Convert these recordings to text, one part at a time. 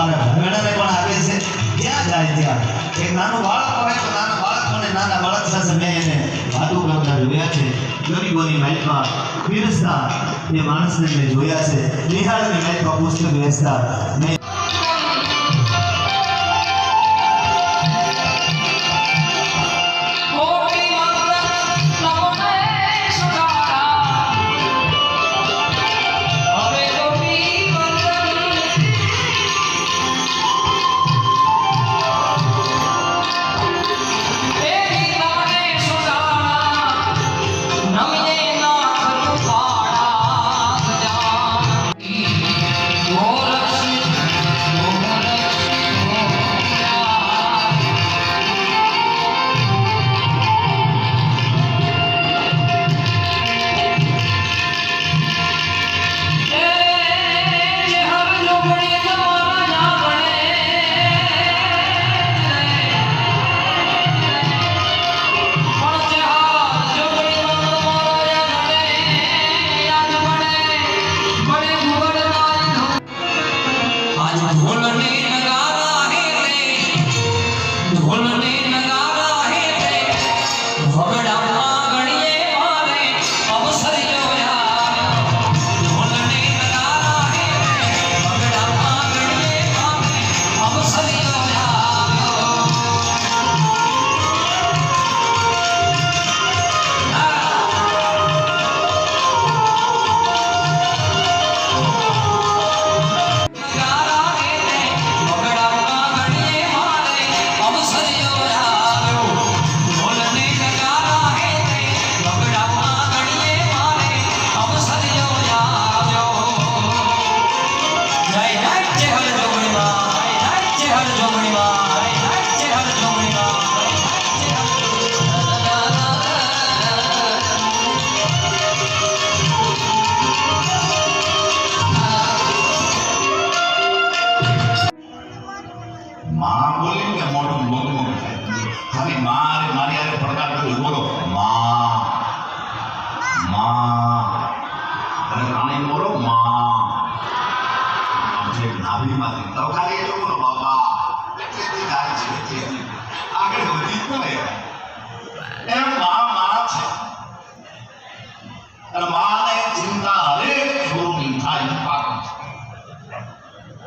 અમારા ઘરવાળાને પણ આપે છે ત્યાં જાય ત્યાં એક નાનું બાળક હોય તો નાના બાળક સાથે મેં એને વાતો કરતા જોયા છે ગરીબોની મહેલમાં પીરસતા એ માણસને મેં જોયા છે નિહાળની મહેલમાં પુસ્તક વેચતા મેં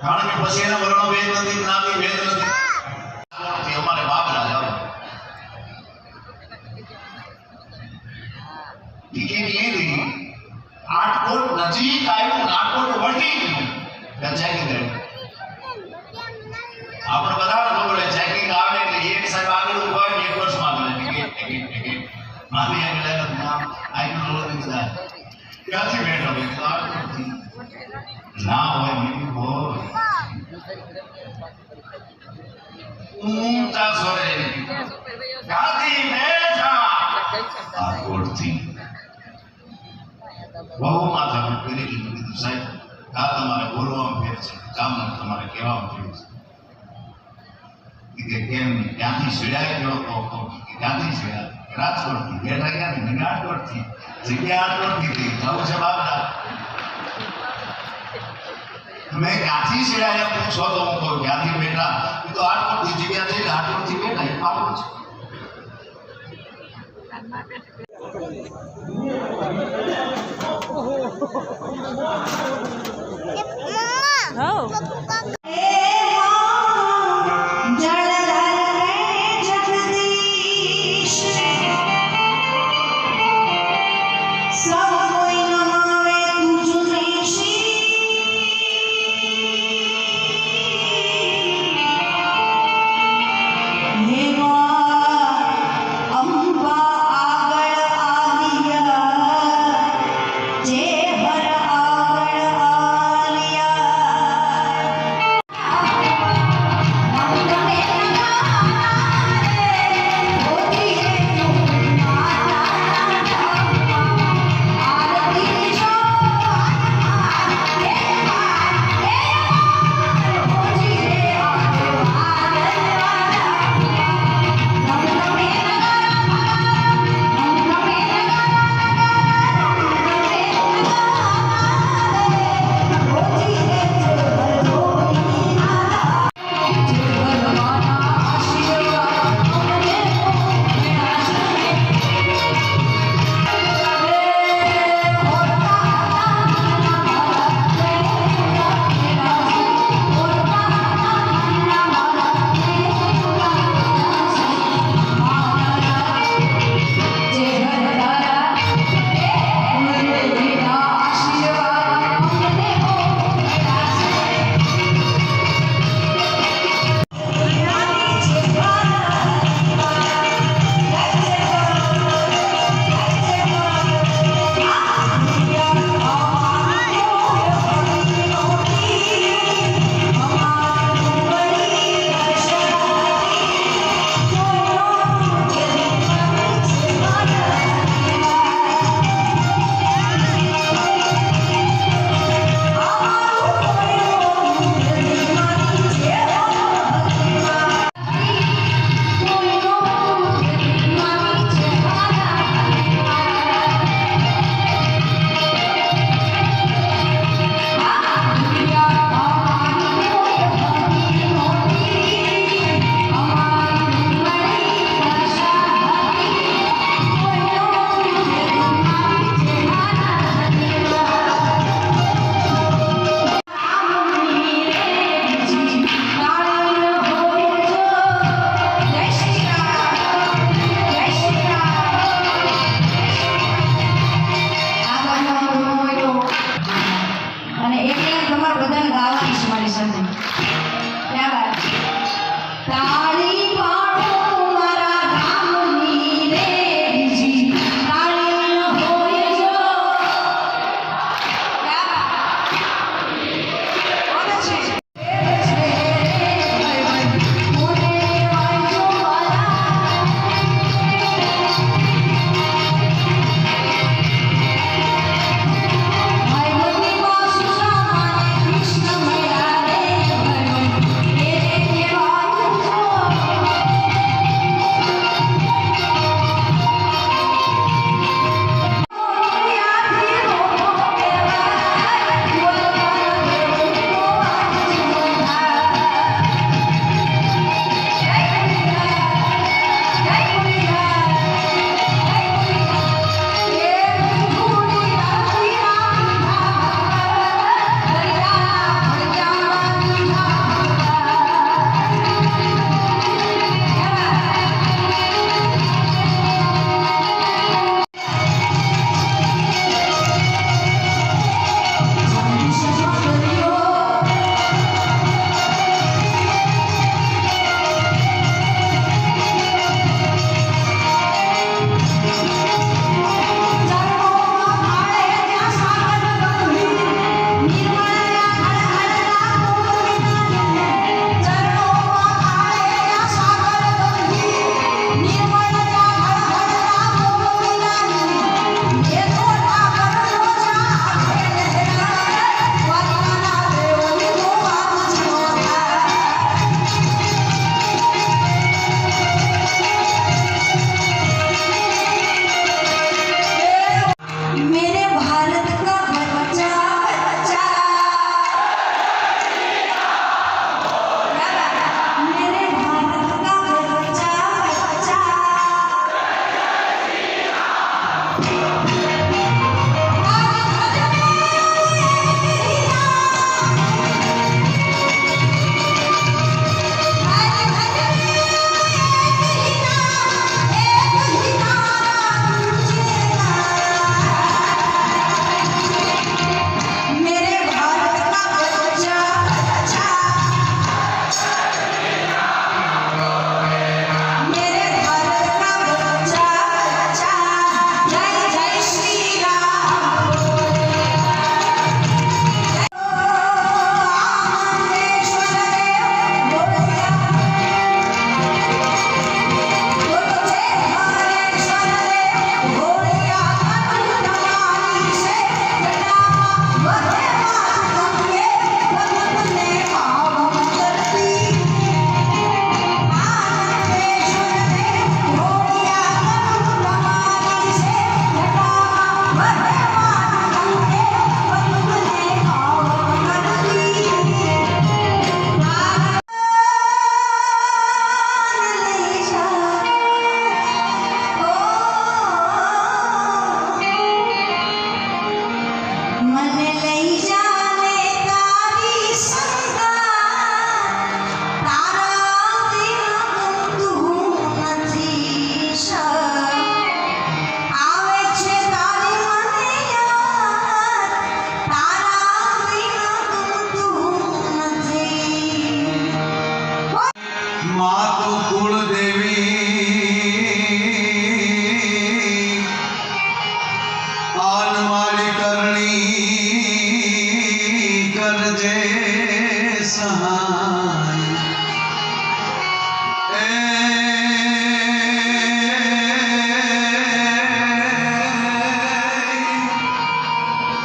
કારણ કે પછી એના વર્ણો ભેદ નથી જ્ઞાતિ ભેદ નથી અમારે બાપ રાજા આટકોટ નજીક આવ્યું આટકોટ વળગી ગયું ચેકિંગ કર્યું આપણે બધા ખબર છે ચેકિંગ આવે એટલે એક સાહેબ આગળ ઉભા હોય એક વર્ષમાં આવે ટિકિટ મારી આગળ આઈનું રોડ નીકળ્યા ક્યાંથી બેઠો ના હોય બીજું હોય ઊંચા સ્વરે ગાદી બેઠા આ ગોળથી બહુ માથા કરી કીધું સાહેબ આ તમારે બોલવામાં ફેર છે કામ તમારે કહેવામાં ફેર છે કે કેમ ક્યાંથી છેડાય ગયો તો ક્યાંથી છેડાય રાજકોટથી બેઠા ગયા ને આટકોટથી જગ્યા આટકોટથી થઈ જવું છે બાપડા મેં ક્યાંથી છેડાયા પૂછો તો હું કહું ક્યાંથી બેઠા એ તો આટકોટથી જગ્યા થઈ આટકોટથી બેઠા એ પાકો છે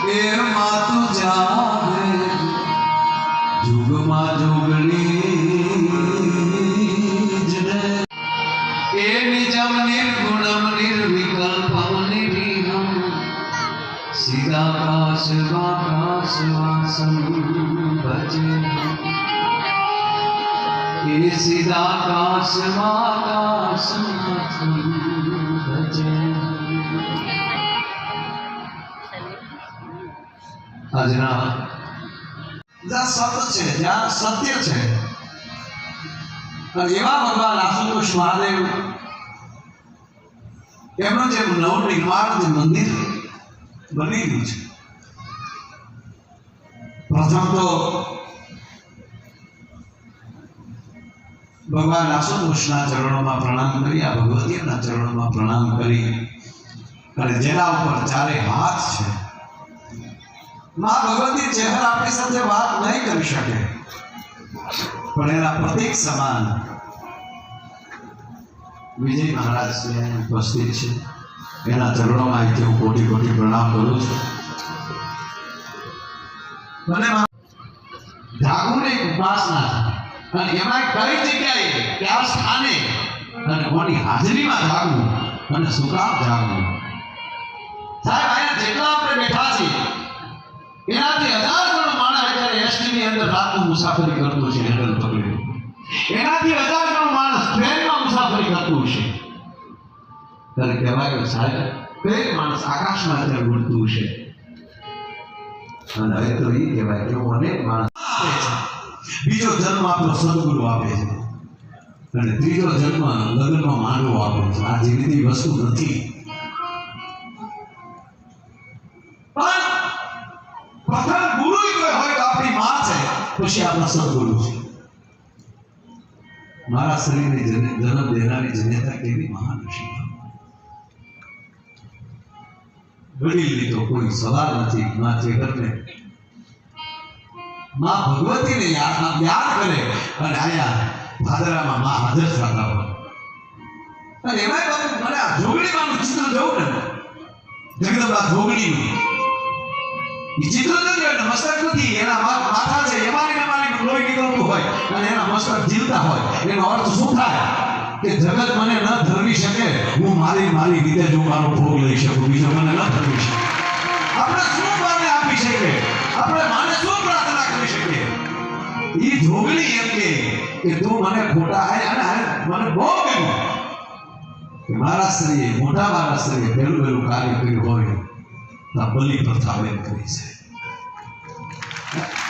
એ માતું જાગે જુગમાં જોગણી જને એ નિજમ નિર્ગુણમ નિર્વિકલ્પમ નિરીહમ સીધાકાશવાસમ ભજે એ સીધાકાશવાસમ ભજે આજના જ્યાં સત છે જ્યાં સત્ય છે અને એવા ભગવાન આશુતોષ મહાદેવ એમનું જે નવનિર્માણ જે મંદિર બની ગયું છે પ્રથમ તો ભગવાન આશુતોષના ચરણોમાં પ્રણામ કરી આ ભગવતીના ચરણોમાં પ્રણામ કરી અને જેના ઉપર ચારે હાથ છે માં ભગવતી ચહેરા આપણી સાથે વાત નહીં કરી શકે પણ એના પ્રતીક સમાન વિજય મહારાજ ઉપસ્થિત છે એના ચરણોમાં અહીંથી હું કોટી કોટી પ્રણામ કરું છું મને જાગુની ઉપાસના અને એમાં કઈ જગ્યાએ કયા સ્થાને અને કોની હાજરીમાં જાગવું અને શું કામ જાગવું સાહેબ અહીંયા જેટલા આપણે બેઠા છીએ એનાથી 1000 ગણો માણસ અત્યારે એસટી ની અંદર રાતનું મુસાફરી કરતો છે હેન્ડલ પકડી એનાથી 1000 ગણો માણસ ટ્રેનમાં મુસાફરી કરતો છે ત્યારે કહેવાય સાહેબ કઈ માણસ આકાશમાં અત્યારે ઉડતું છે અને હવે તો એ કહેવાય કે અનેક માણસ આપે છે બીજો જન્મ આપણો સદગુરુ આપે છે અને ત્રીજો જન્મ લગ્નમાં માંડવો આપે છે આ જેવી વસ્તુ નથી પ્રથમ ગુરુ કોઈ હોય તો આપણી માં છે પછી આપણા સદગુરુ છે મારા શરીરને જન્મ દેનારી જનેતા કેવી મહાન છે વડીલની તો કોઈ સવાલ નથી માં ચેતરને માં ભગવતીને યાદ કરે અને આયા ભાદરામાં માં હાજર થતા હોય અને એમાં મને આ જોગણીમાંનું ચિત્ર જોઉં ને જગદંબા જોગણીનું ચિત્ર નથી મસ્તક નથી એના માથા છે એમાંની લોહી નીકળતું હોય અને એના મસ્તક જીવતા હોય એનો અર્થ શું થાય કે જગત મને ન ધરવી શકે હું મારી રીતે જો મારો ભોગ લઈ શકું બીજો મને ન ધરવી શકે આપણે શું માને આપી શકીએ આપણે માને શું પ્રાર્થના કરી શકીએ એ જોગણી એમ કે તું મને ખોટા અને મને બહુ ગમ્યું કે મારા સ્ત્રીએ મોટા મારા સ્ત્રીએ પહેલું કાર્ય કર્યું હોય બલિ પ્રથા બેન કરી છે Yeah.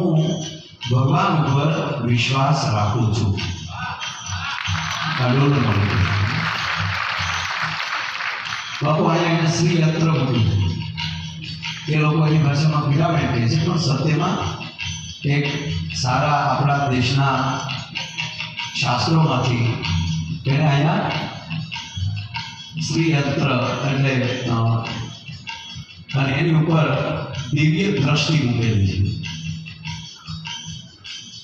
હું ભગવાન ઉપર વિશ્વાસ રાખું છું. બાપુ અહીંયા એને શ્રી યંત્ર મૂક્યું. એ લોકો એની ભાષામાં પિરામિડ કહે છે, પણ સત્યમાં એક સારા આપણા દેશના શાસ્ત્રોમાંથી એને અહીંયા શ્રી યંત્ર એટલે અને એની ઉપર દિવ્ય દ્રષ્ટિ મૂકેલી છે.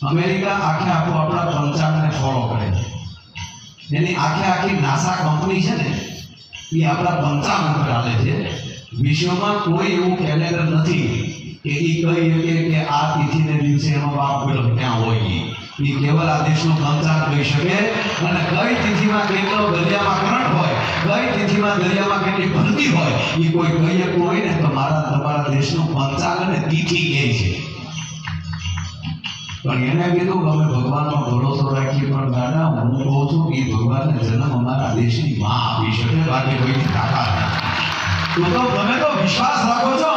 અમેરિકા આખે આખું આપણા પંચાંગને ફોલો કરે છે. એની આખી નાસા કંપની છે ને એ આપણા પંચાંગ ઉપર ચાલે છે. વિશ્વમાં કોઈ એવું કેલેન્ડર નથી કે એ કહી શકે કે આ તિથિને દિવસે એનો બાપ બેટો ક્યાં હોય. એ કેવલ આ દેશનું પંચાંગ કહી શકે અને કઈ તિથિમાં કેટલો દરિયામાં કરંટ હોય, કઈ તિથિમાં દરિયામાં કેટલી ભરતી હોય એ કોઈ કહી શકતું હોય ને તો મારા તમારા દેશનું પંચાંગ અને તિથિ કહે છે. પણ એને કીધું કે અમે ભગવાનનો ભરોસો રાખીએ, પણ દાદા હું કહું છું કે ભગવાનને જન્મ અમારા દેશની માં આપી શકે, બાકી કોઈની તાકાત નથી. તો તમે તો વિશ્વાસ રાખો છો.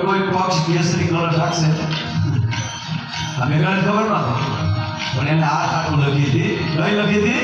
કોઈ પક્ષ કેસરી કલર રાખશે અમે ખબર નતો, પણ એને આ ખાતું લખી હતી. કઈ લખી હતી?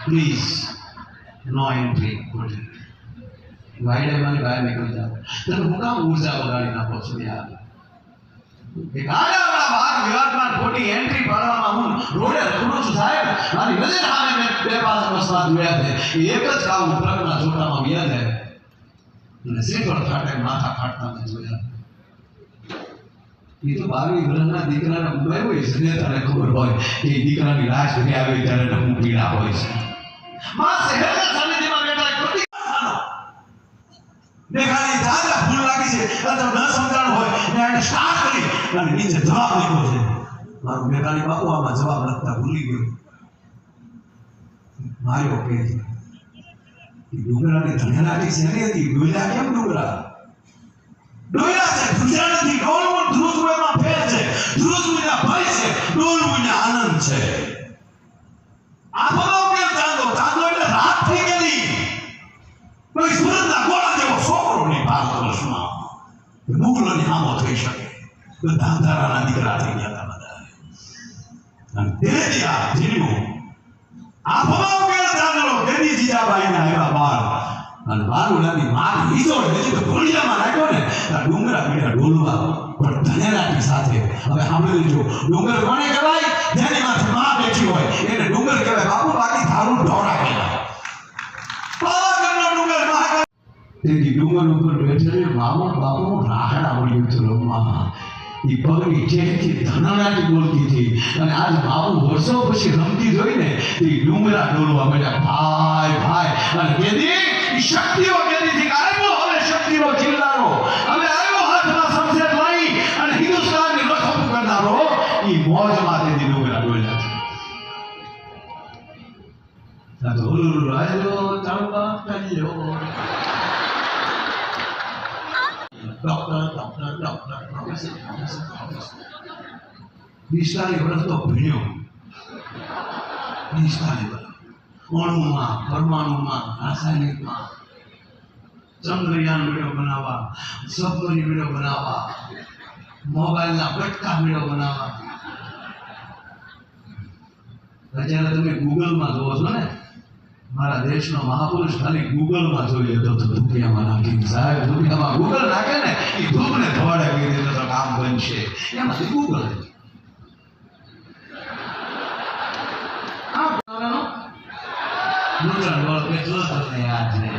Please no entry. વાઈડે મને બહાર નીકળી જાઓ. તમે હું કામ ઉર્જા વગાડી નાખો છો યાર? એક આડાવાળા ભાગ વિવાદમાં ખોટી એન્ટ્રી પાડવામાં હું રોડે રખડું છું સાહેબ. મારી નજર સામે મેં બે પાંચ વર્ષમાં જોયા છે. એક જ કામ ટ્રકના જોટામાં વ્યા જાય અને શ્રીફળ ખાટે માથા ખાટતા મેં જોયા. એ તો 22 વર્ષના દીકરાને ઉભા હોય છે ને તને ખબર હોય કે દીકરાની લાશ ઘરે આવે ત્યારે હું પીડા હોય છે. માં શહેરના સાનિધ્યમાં બેઠા ખોટી દેખાડી દાદા ભૂલ લાગી છે અને ન સમજાણું હોય ને એને સ્ટાર્ટ કરી અને નીચે જવાબ લખ્યો છે. મારું મેઘાણી બાપુ આમાં જવાબ લખતા ભૂલી ગયો. માર્યો કે ડુંગરાની ધનેલાટી શેની હતી? ડોયલા કેમ ડુંગરા? ડોયલા છે ગુજરાતી ડોલવું ધ્રુજમાં ફેર છે. ધ્રુજના ભય છે, ડોલવું આનંદ છે. આંખોનો કેમ ચાંદો? ચાંદો એટલે રાત થઈ ગયેલી. કોઈ સુરતના ગોળા જેવો છોકરો નહીં ભારત વર્ષમાં મુગલોની હામો થઈ શકે. તો ધાંધારાના દીકરા થઈ ગયા હતા બધા. અને દેડિયા જીણ્યું આંખોનો કેમ ચાંદો? દેદી જીજાબાઈને આવ્યા બાર અને બાલુડાની માર લીધો એટલે તો ઘોડિયામાં નાખ્યો ને ડુંગરા પીડા ડોલવા પણ ધનેલાટી સાથે. હવે સાંભળી લેજો, ડુંગર કોને કહેવાય? જેની માથે માં બેઠી હોય એને ડુંગર કહેવાય બાપુ. બાકી થારું ઢોરા કહેવાય. પાવાગઢનો ડુંગર મહાકાળ. તેથી ડુંગર ઉપર બેઠેલી મામો બાપુ રાહડા મળ્યું હતું રમવામાં. એ પગની ટેકથી ધનાડાટી બોલતી હતી અને આજ બાપુ વર્ષો પછી રમતી જોઈને તે ડુંગરા ડોલવા મળ્યા. ભાઈ ભાઈ અને કેદી શક્તિઓ કેદીથી આવ્યો. હવે શક્તિનો ચિલ્લારો હવે આવ્યો હાથમાં સમસેર લઈ અને હિન્દુસ્તાનની રખમ કરનારો એ મોજમાં તેથી ડુંગરા ડોલ્યા છે. ઢોલ રાયલો ચાલવા કર્યો ડોક્ટર પ્રોફેસર 45 વર્ષ તો ભણ્યો 45 વર્ષ અણુમાં પરમાણુમાં રાસાયણિકમાં ચંદ્રયાન વિડીયો બનાવવા સબમરીન વિડીયો બનાવવા મોબાઈલના બટકા વિડીયો બનાવવા અત્યારે તમે ગૂગલમાં જોવો છો ને મારા દેશનો મહાપુરુષ ખાલી ગૂગલમાં જોઈ લેતો તો દુનિયામાં નાખી સાહેબ દુનિયામાં ગૂગલ નાખે ને એ ધૂપને ધોવાડે કહી દે તો કામ બનશે એમાંથી ગૂગલ ન્યૂટન બોલ કેટલો તમને યાદ છે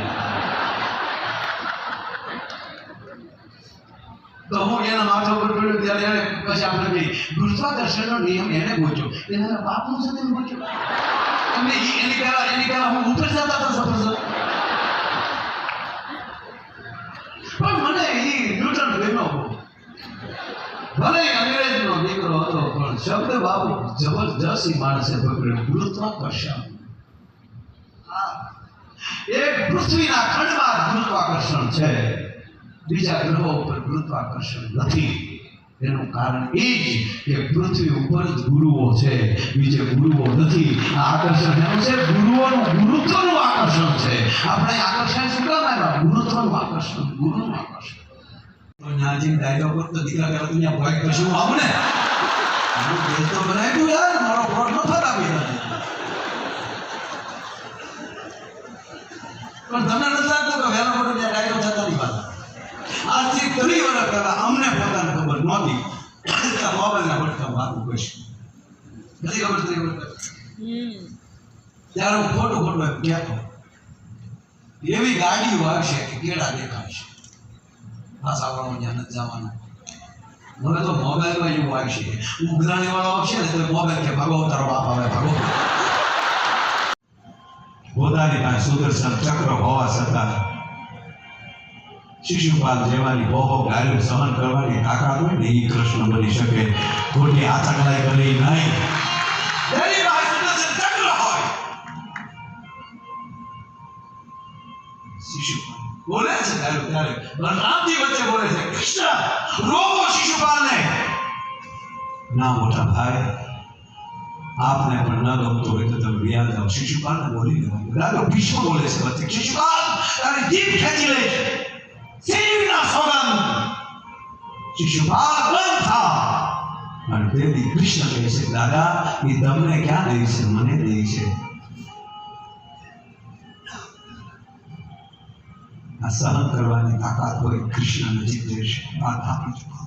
તો હું એના માથા ઉપર પડ્યો ત્યારે એને પછી આપણે કહી ગુરુત્વાકર્ષણનો નિયમ એને પૂછ્યો એના બાપનું સાથે પૂછ્યો એમને એની પહેલા હું ઉપર જતા હતા સફરજન પણ મને એ ન્યૂટન ગમ્યો ભલે અંગ્રેજનો દીકરો હતો પણ શબ્દ બાબુ જબરજસ્ત માણસે પકડ્યો ગુરુત્વાકર્ષણ એક પૃથ્વીના ખંડમાં ગુરુત્વાકર્ષણ છે બીજા ગ્રહો ઉપર ગુરુત્વાકર્ષણ નથી એનું કારણ એ જ કે પૃથ્વી ઉપર જ ગુરુઓ છે બીજે ગુરુઓ નથી આ આકર્ષણ એનું છે ગુરુઓનું ગુરુત્વનું આકર્ષણ છે આપણે આકર્ષણ શું કામ આવ્યા ગુરુત્વનું આકર્ષણ ગુરુનું આકર્ષણ તો ન્યાજી ડાયલોગ પર તો દીકરા કહેવાય તું ત્યાં ભોય કશું આવું ને હું દેશ તો બનાવ્યું યાર મારો ફ્રોડ ન થતા પણ તમને નથી લાગતું કે વહેલા મોટો ત્યાં ડાયલોગ થતા નહીં પાછા આજથી 30 વર્ષ પહેલા અમને પોતાને ખબર નહોતી મોબાઈલના બટકા વાતું કહીશું નથી ખબર 30 વર્ષ ત્યારે હું ખોટું કહેતો એવી ગાડીઓ આવશે કે કેળા દેખાશે ભાષાવાળો જ્યાં નથી જવાનું હવે તો મોબાઈલમાં એવું આવશે ઉઘરાણી વાળો આવશે ને તો મોબાઈલ કે ભગવો તારો બાપ આવે ભગવો પોતાની પાસે સુદર્શન ચક્ર હોવા છતાં શિશુપાલ જેવાની બહુ ગાયો સહન કરવાની તાકાત હોય ને એ કૃષ્ણ બની શકે ખોટી આતંકલાઈ કરી નહીં તેની પાસે સુદર્શન ચક્ર હોય શિશુપાલ બોલે છે ત્યારે બલરામજી વચ્ચે બોલે છે કૃષ્ણ રોકો શિશુપાલને ના મોટા ભાઈ आपने પણ ન ગમતો હોય તો તમે વ્યાજ જાઓ શિશુપાલને બોલી દેવાનું રાજા ભીષ્મ બોલે છે વચ્ચે શિશુપાલ તારી જીભ ખેંચી લે સેવીના સોગંદ શિશુપાલ બંધ થા અને દેવી કૃષ્ણ કહે છે દાદા એ તમને ક્યાં દે છે મને દે છે આ સહન કરવાની તાકાત હોય કૃષ્ણ નજીક દેશે વાત આપી ચૂકો